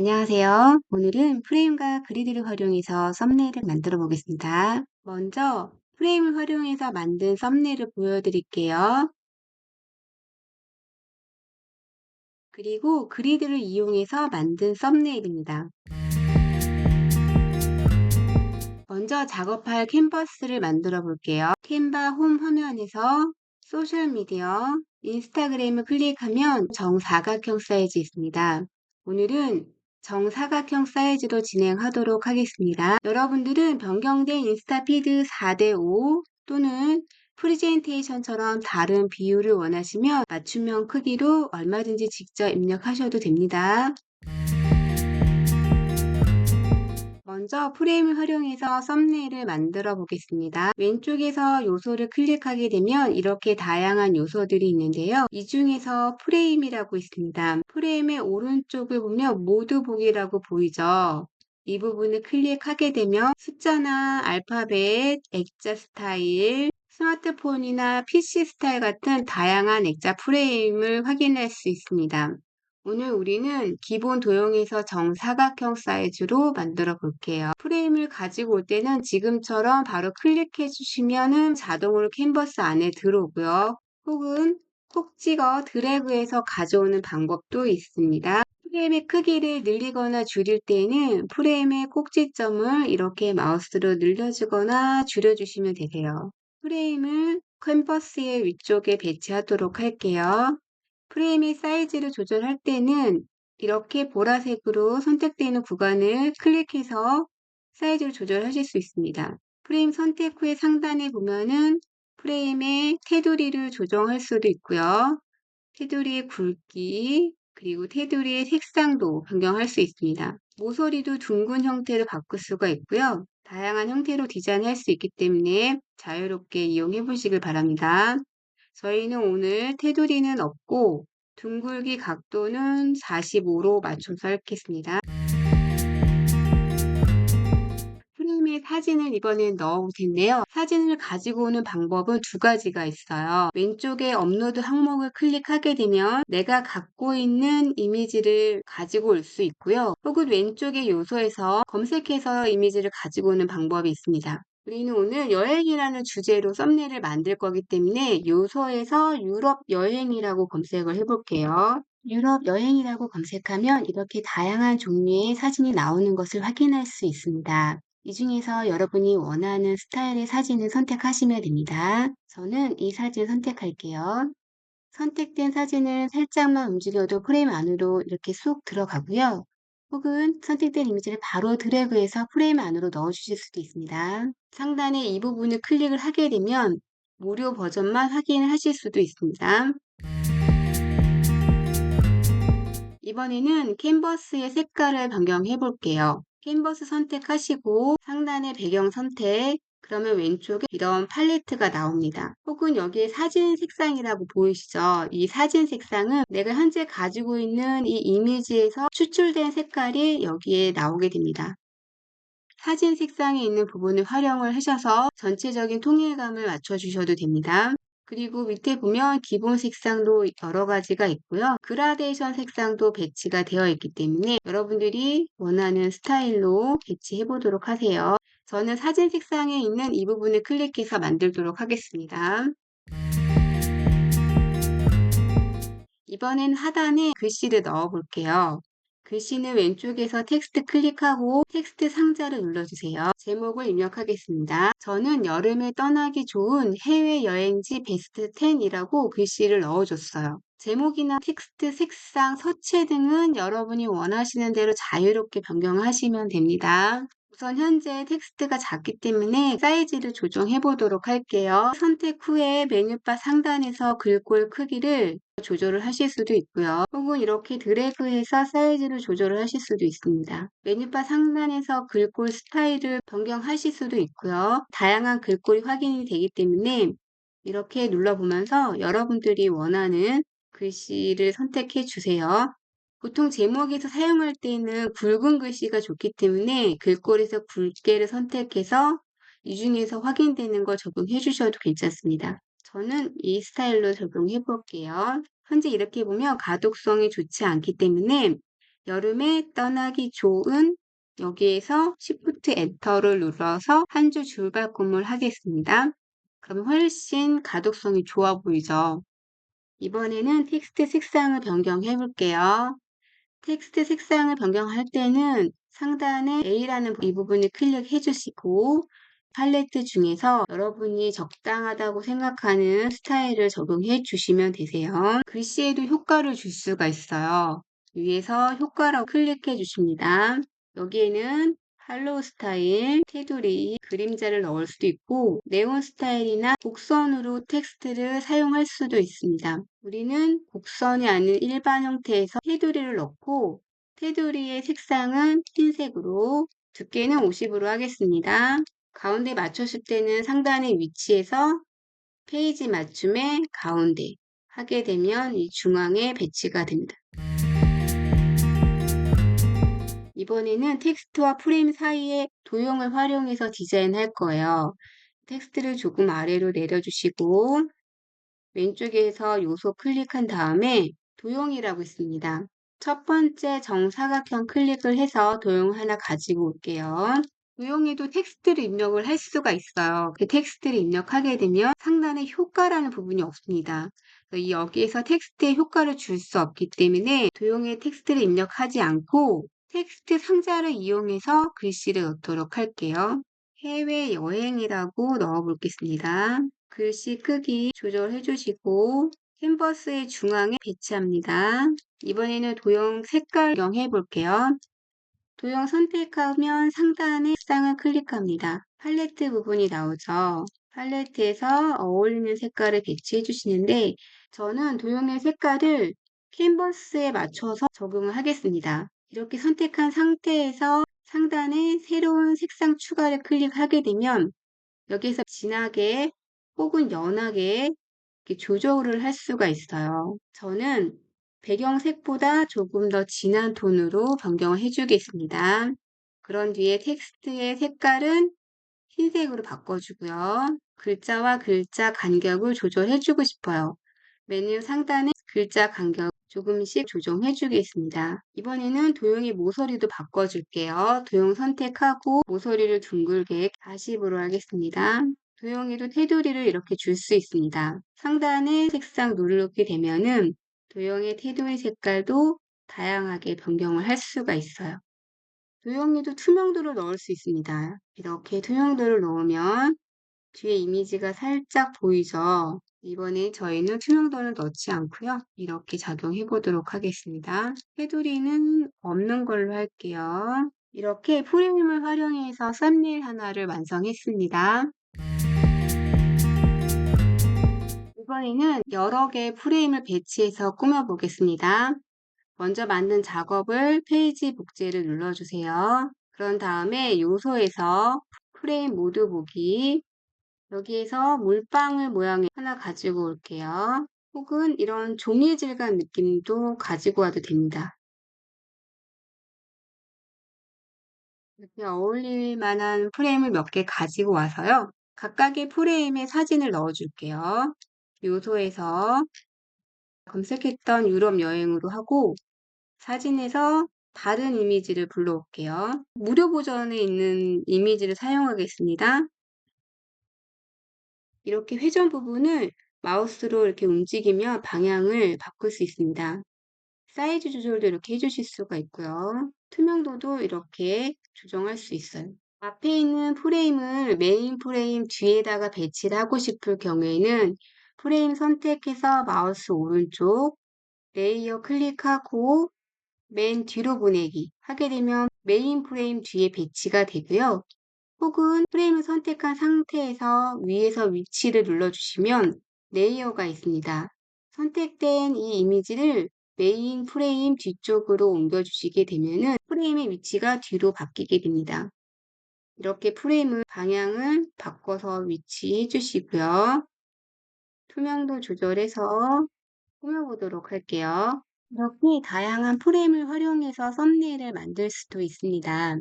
안녕하세요. 오늘은 프레임과 그리드를 활용해서 썸네일을 만들어 보겠습니다. 먼저 프레임을 활용해서 만든 썸네일을 보여드릴게요. 그리고 그리드를 이용해서 만든 썸네일입니다. 먼저 작업할 캔버스를 만들어 볼게요. 캔바 홈 화면에서 소셜미디어, 인스타그램을 클릭하면 정사각형 사이즈 있습니다. 오늘은 정사각형 사이즈로 진행하도록 하겠습니다. 여러분들은 변경된 인스타 피드 4:5 또는 프리젠테이션처럼 다른 비율을 원하시면 맞춤형 크기로 얼마든지 직접 입력하셔도 됩니다. 먼저 프레임을 활용해서 썸네일을 만들어 보겠습니다. 왼쪽에서 요소를 클릭하게 되면 이렇게 다양한 요소들이 있는데요. 이 중에서 프레임이라고 있습니다. 프레임의 오른쪽을 보면 모두 보기라고 보이죠? 이 부분을 클릭하게 되면 숫자나 알파벳, 액자 스타일, 스마트폰이나 PC 스타일 같은 다양한 액자 프레임을 확인할 수 있습니다. 오늘 우리는 기본 도형에서 정사각형 사이즈로 만들어 볼게요. 프레임을 가지고 올 때는 지금처럼 바로 클릭해 주시면은 자동으로 캔버스 안에 들어오고요. 혹은 콕 찍어 드래그해서 가져오는 방법도 있습니다. 프레임의 크기를 늘리거나 줄일 때는 프레임의 꼭지점을 이렇게 마우스로 늘려주거나 줄여주시면 되세요. 프레임을 캔버스의 위쪽에 배치하도록 할게요. 프레임의 사이즈를 조절할 때는 이렇게 보라색으로 선택되는 구간을 클릭해서 사이즈를 조절하실 수 있습니다. 프레임 선택 후에 상단에 보면은 프레임의 테두리를 조정할 수도 있고요. 테두리의 굵기, 그리고 테두리의 색상도 변경할 수 있습니다. 모서리도 둥근 형태로 바꿀 수가 있고요. 다양한 형태로 디자인할 수 있기 때문에 자유롭게 이용해 보시길 바랍니다. 저희는 오늘 테두리는 없고 둥글기 각도는 45로 맞춰서 하겠습니다. 프레임에 사진을 이번엔 넣어 볼 텐데요. 사진을 가지고 오는 방법은 두 가지가 있어요. 왼쪽에 업로드 항목을 클릭하게 되면 내가 갖고 있는 이미지를 가지고 올 수 있고요. 혹은 왼쪽의 요소에서 검색해서 이미지를 가지고 오는 방법이 있습니다. 우리는 오늘 여행이라는 주제로 썸네일을 만들 거기 때문에 요소에서 유럽 여행이라고 검색을 해볼게요. 유럽 여행이라고 검색하면 이렇게 다양한 종류의 사진이 나오는 것을 확인할 수 있습니다. 이 중에서 여러분이 원하는 스타일의 사진을 선택하시면 됩니다. 저는 이 사진 선택할게요. 선택된 사진을 살짝만 움직여도 프레임 안으로 이렇게 쏙 들어가고요. 혹은 선택된 이미지를 바로 드래그해서 프레임 안으로 넣어주실 수도 있습니다. 상단에 이 부분을 클릭을 하게 되면 무료 버전만 확인을 하실 수도 있습니다. 이번에는 캔버스의 색깔을 변경해 볼게요. 캔버스 선택하시고 상단의 배경 선택, 그러면 왼쪽에 이런 팔레트가 나옵니다. 혹은 여기에 사진 색상이라고 보이시죠? 이 사진 색상은 내가 현재 가지고 있는 이 이미지에서 추출된 색깔이 여기에 나오게 됩니다. 사진 색상에 있는 부분을 활용을 하셔서 전체적인 통일감을 맞춰주셔도 됩니다. 그리고 밑에 보면 기본 색상도 여러 가지가 있고요. 그라데이션 색상도 배치가 되어 있기 때문에 여러분들이 원하는 스타일로 배치해 보도록 하세요. 저는 사진 색상에 있는 이 부분을 클릭해서 만들도록 하겠습니다. 이번엔 하단에 글씨를 넣어 볼게요. 글씨는 왼쪽에서 텍스트 클릭하고 텍스트 상자를 눌러주세요. 제목을 입력하겠습니다. 저는 여름에 떠나기 좋은 해외여행지 베스트 10이라고 글씨를 넣어줬어요. 제목이나 텍스트 색상, 서체 등은 여러분이 원하시는 대로 자유롭게 변경하시면 됩니다. 우선 현재 텍스트가 작기 때문에 사이즈를 조정해 보도록 할게요. 선택 후에 메뉴바 상단에서 글꼴 크기를 조절을 하실 수도 있고요. 혹은 이렇게 드래그해서 사이즈를 조절을 하실 수도 있습니다. 메뉴바 상단에서 글꼴 스타일을 변경하실 수도 있고요. 다양한 글꼴이 확인이 되기 때문에 이렇게 눌러보면서 여러분들이 원하는 글씨를 선택해 주세요. 보통 제목에서 사용할 때는 굵은 글씨가 좋기 때문에 글꼴에서 굵게를 선택해서 이 중에서 확인되는 거 적용해 주셔도 괜찮습니다. 저는 이 스타일로 적용해 볼게요. 현재 이렇게 보면 가독성이 좋지 않기 때문에 여름에 떠나기 좋은 여기에서 Shift 엔터를 눌러서 한 줄 줄바꿈을 하겠습니다. 그럼 훨씬 가독성이 좋아 보이죠? 이번에는 텍스트 색상을 변경해 볼게요. 텍스트 색상을 변경할 때는 상단에 A라는 이 부분을 클릭해 주시고 팔레트 중에서 여러분이 적당하다고 생각하는 스타일을 적용해 주시면 되세요. 글씨에도 효과를 줄 수가 있어요. 위에서 효과라고 클릭해 주십니다. 여기에는 할로우 스타일, 테두리, 그림자를 넣을 수도 있고 네온 스타일이나 곡선으로 텍스트를 사용할 수도 있습니다. 우리는 곡선이 아닌 일반 형태에서 테두리를 넣고 테두리의 색상은 흰색으로 두께는 50으로 하겠습니다. 가운데 맞췄을 때는 상단의 위치에서 페이지 맞춤의 가운데 하게 되면 이 중앙에 배치가 됩니다. 이번에는 텍스트와 프레임 사이에 도형을 활용해서 디자인할 거예요. 텍스트를 조금 아래로 내려주시고 왼쪽에서 요소 클릭한 다음에 도형이라고 있습니다. 첫 번째 정사각형 클릭을 해서 도형 하나 가지고 올게요. 도형에도 텍스트를 입력을 할 수가 있어요. 그 텍스트를 입력하게 되면 상단에 효과라는 부분이 없습니다. 여기에서 텍스트에 효과를 줄 수 없기 때문에 도형에 텍스트를 입력하지 않고 텍스트 상자를 이용해서 글씨를 넣도록 할게요. 해외여행이라고 넣어 보겠습니다. 글씨 크기 조절해 주시고 캔버스의 중앙에 배치합니다. 이번에는 도형 색깔 변경해 볼게요. 도형 선택하면 상단의 색상을 클릭합니다. 팔레트 부분이 나오죠. 팔레트에서 어울리는 색깔을 배치해 주시는데 저는 도형의 색깔을 캔버스에 맞춰서 적용을 하겠습니다. 이렇게 선택한 상태에서 상단에 새로운 색상 추가를 클릭하게 되면 여기서 진하게 혹은 연하게 이렇게 조절을 할 수가 있어요. 저는 배경색보다 조금 더 진한 톤으로 변경을 해주겠습니다. 그런 뒤에 텍스트의 색깔은 흰색으로 바꿔주고요. 글자와 글자 간격을 조절해주고 싶어요. 메뉴 상단에 글자 간격 조금씩 조정해 주겠습니다. 이번에는 도형의 모서리도 바꿔줄게요. 도형 선택하고 모서리를 둥글게 40으로 하겠습니다. 도형에도 테두리를 이렇게 줄 수 있습니다. 상단에 색상 누르게 되면은 도형의 테두리 색깔도 다양하게 변경을 할 수가 있어요. 도형에도 투명도를 넣을 수 있습니다. 이렇게 투명도를 넣으면 뒤에 이미지가 살짝 보이죠? 이번에 저희는 투명도는 넣지 않고요. 이렇게 작용해 보도록 하겠습니다. 테두리는 없는 걸로 할게요. 이렇게 프레임을 활용해서 썸네일 하나를 완성했습니다. 이번에는 여러 개의 프레임을 배치해서 꾸며 보겠습니다. 먼저 만든 작업을 페이지 복제를 눌러주세요. 그런 다음에 요소에서 프레임 모드 보기 여기에서 물방울 모양을 하나 가지고 올게요. 혹은 이런 종이 질감 느낌도 가지고 와도 됩니다. 이렇게 어울릴 만한 프레임을 몇 개 가지고 와서요. 각각의 프레임에 사진을 넣어 줄게요. 요소에서 검색했던 유럽 여행으로 하고 사진에서 다른 이미지를 불러올게요. 무료 버전에 있는 이미지를 사용하겠습니다. 이렇게 회전 부분을 마우스로 이렇게 움직이며 방향을 바꿀 수 있습니다. 사이즈 조절도 이렇게 해주실 수가 있고요. 투명도도 이렇게 조정할 수 있어요. 앞에 있는 프레임을 메인 프레임 뒤에다가 배치를 하고 싶을 경우에는 프레임 선택해서 마우스 오른쪽 레이어 클릭하고 맨 뒤로 보내기 하게 되면 메인 프레임 뒤에 배치가 되고요. 혹은 프레임을 선택한 상태에서 위에서 위치를 눌러주시면 레이어가 있습니다. 선택된 이 이미지를 메인 프레임 뒤쪽으로 옮겨주시게 되면 프레임의 위치가 뒤로 바뀌게 됩니다. 이렇게 프레임을 방향을 바꿔서 위치해 주시고요. 투명도 조절해서 꾸며보도록 할게요. 이렇게 다양한 프레임을 활용해서 썸네일을 만들 수도 있습니다.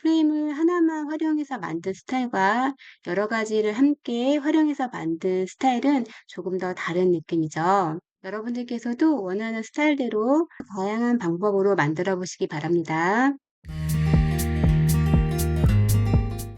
프레임을 하나만 활용해서 만든 스타일과 여러 가지를 함께 활용해서 만든 스타일은 조금 더 다른 느낌이죠. 여러분들께서도 원하는 스타일대로 다양한 방법으로 만들어 보시기 바랍니다.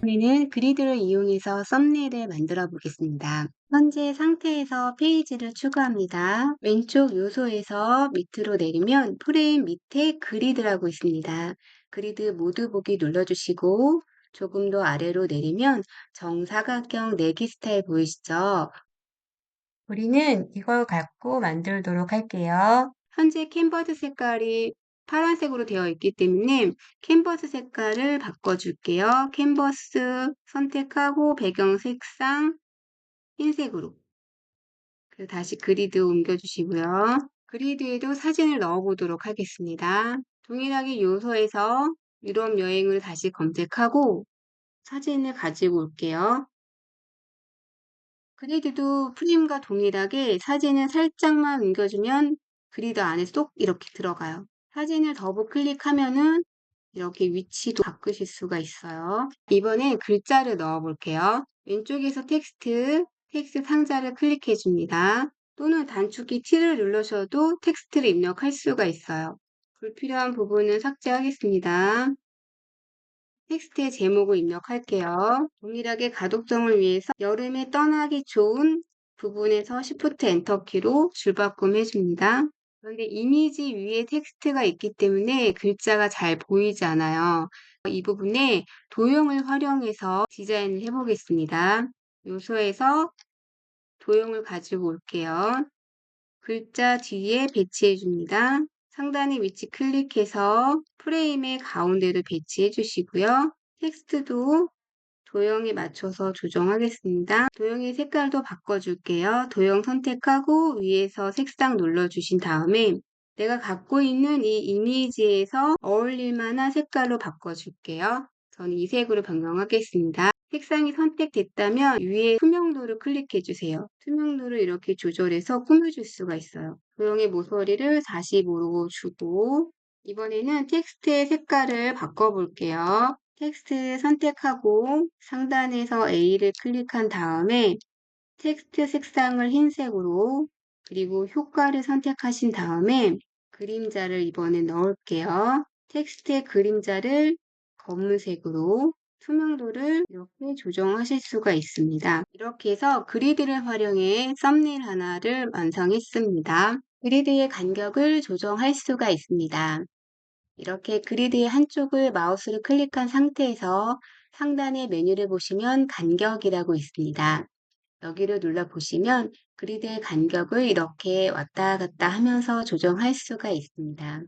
우리는 그리드를 이용해서 썸네일을 만들어 보겠습니다. 현재 상태에서 페이지를 추가합니다. 왼쪽 요소에서 밑으로 내리면 프레임 밑에 그리드라고 있습니다. 그리드 모두 보기 눌러주시고 조금 더 아래로 내리면 정사각형 내기 스타일 보이시죠? 우리는 이걸 갖고 만들도록 할게요. 현재 캔버스 색깔이 파란색으로 되어 있기 때문에 캔버스 색깔을 바꿔줄게요. 캔버스 선택하고 배경 색상 흰색으로. 그리고 다시 그리드 옮겨주시고요. 그리드에도 사진을 넣어보도록 하겠습니다. 동일하게 요소에서 유럽 여행을 다시 검색하고 사진을 가지고 올게요. 그리드도 프레임과 동일하게 사진을 살짝만 옮겨주면 그리드 안에 쏙 이렇게 들어가요. 사진을 더블 클릭하면은 이렇게 위치도 바꾸실 수가 있어요. 이번엔 글자를 넣어 볼게요. 왼쪽에서 텍스트 상자를 클릭해 줍니다. 또는 단축키 T를 누르셔도 텍스트를 입력할 수가 있어요. 불필요한 부분은 삭제하겠습니다. 텍스트의 제목을 입력할게요. 동일하게 가독성을 위해서 여름에 떠나기 좋은 부분에서 Shift 엔터키로 줄바꿈 해줍니다. 그런데 이미지 위에 텍스트가 있기 때문에 글자가 잘 보이지 않아요. 이 부분에 도형을 활용해서 디자인을 해보겠습니다. 요소에서 도형을 가지고 올게요. 글자 뒤에 배치해 줍니다. 상단의 위치 클릭해서 프레임의 가운데도 배치해 주시고요. 텍스트도 도형에 맞춰서 조정하겠습니다. 도형의 색깔도 바꿔줄게요. 도형 선택하고 위에서 색상 눌러주신 다음에 내가 갖고 있는 이 이미지에서 어울릴 만한 색깔로 바꿔줄게요. 저는 이 색으로 변경하겠습니다. 색상이 선택됐다면 위에 투명도를 클릭해 주세요. 투명도를 이렇게 조절해서 꾸며줄 수가 있어요. 도형의 모서리를 45로 주고 이번에는 텍스트의 색깔을 바꿔볼게요. 텍스트 선택하고 상단에서 A를 클릭한 다음에 텍스트 색상을 흰색으로 그리고 효과를 선택하신 다음에 그림자를 이번에 넣을게요. 텍스트의 그림자를 검은색으로 투명도를 이렇게 조정하실 수가 있습니다. 이렇게 해서 그리드를 활용해 썸네일 하나를 완성했습니다. 그리드의 간격을 조정할 수가 있습니다. 이렇게 그리드의 한쪽을 마우스로 클릭한 상태에서 상단의 메뉴를 보시면 간격이라고 있습니다. 여기를 눌러보시면 그리드의 간격을 이렇게 왔다 갔다 하면서 조정할 수가 있습니다.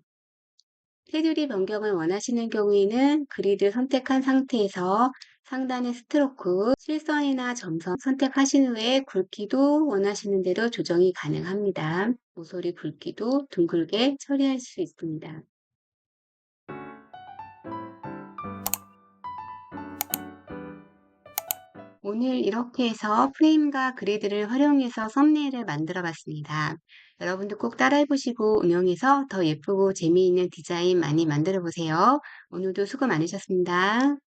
테두리 변경을 원하시는 경우에는 그리드 선택한 상태에서 상단의 스트로크, 실선이나 점선 선택하신 후에 굵기도 원하시는 대로 조정이 가능합니다. 모서리 굵기도 둥글게 처리할 수 있습니다. 오늘 이렇게 해서 프레임과 그리드를 활용해서 썸네일을 만들어 봤습니다. 여러분도 꼭 따라해 보시고 응용해서 더 예쁘고 재미있는 디자인 많이 만들어 보세요. 오늘도 수고 많으셨습니다.